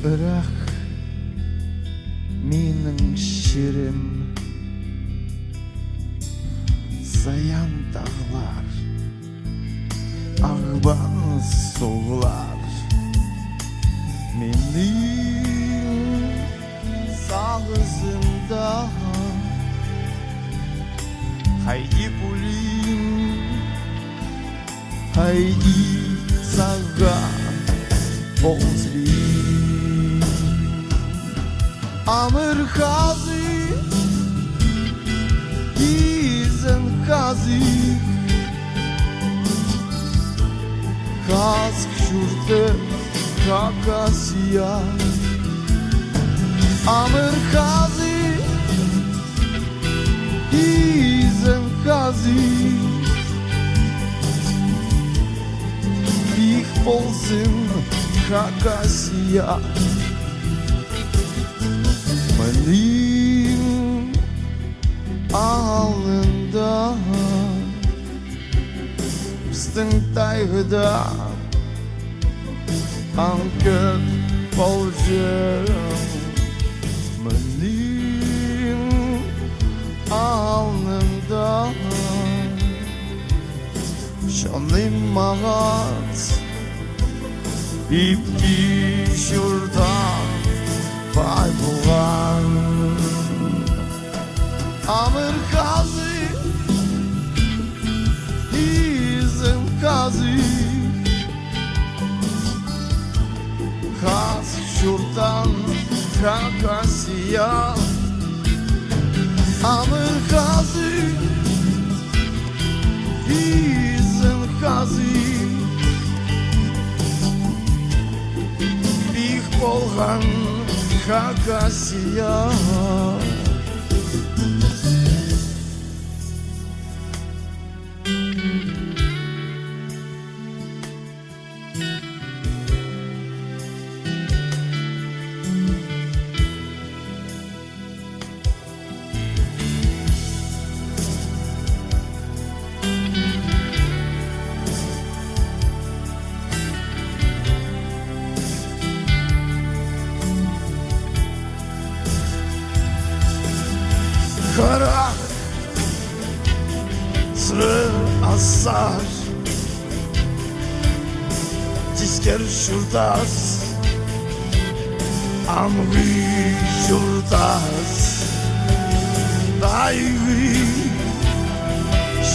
Irak менің шерім, саян тағылар, ағбан соғылар. Менің сағызымда хайди пулим, хайди саған болзрим. Амыр хази, изен хази, хаз шурте какасия. Амыр хази, изен хази, их ползин какасия. Менің алында біздің тайғыда аңқыт бол жерім. Менің алында жаным мағат ипки жұрдан бай болған. Амыр хази, изен хази, хаз жұрдан какасия. Амыр хази, изен хази, бих болған какасия. Karak sır asar, tisker şurdas, amri şurdas, dayvi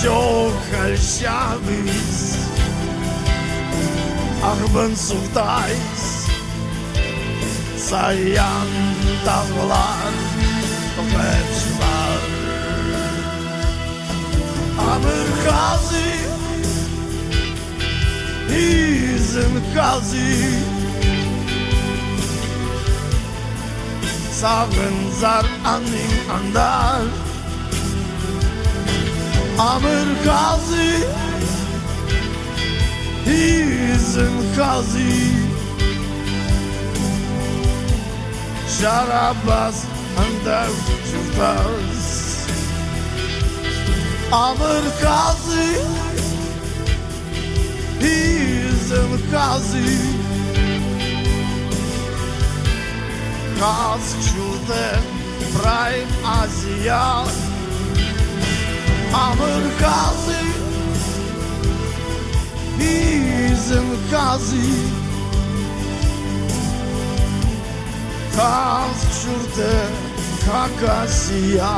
şokal şabiz, arban surdayız, sayan dağlar, toplar. Amır hazi, izin hazi, sağın zar anin andar. Amır hazi, izin hazi, şarabaz andar çurtaz. Amır hazi, izin hazi, haz şurada prime Aziya. Amır hazi, izin hazi, haz şurada kakasya.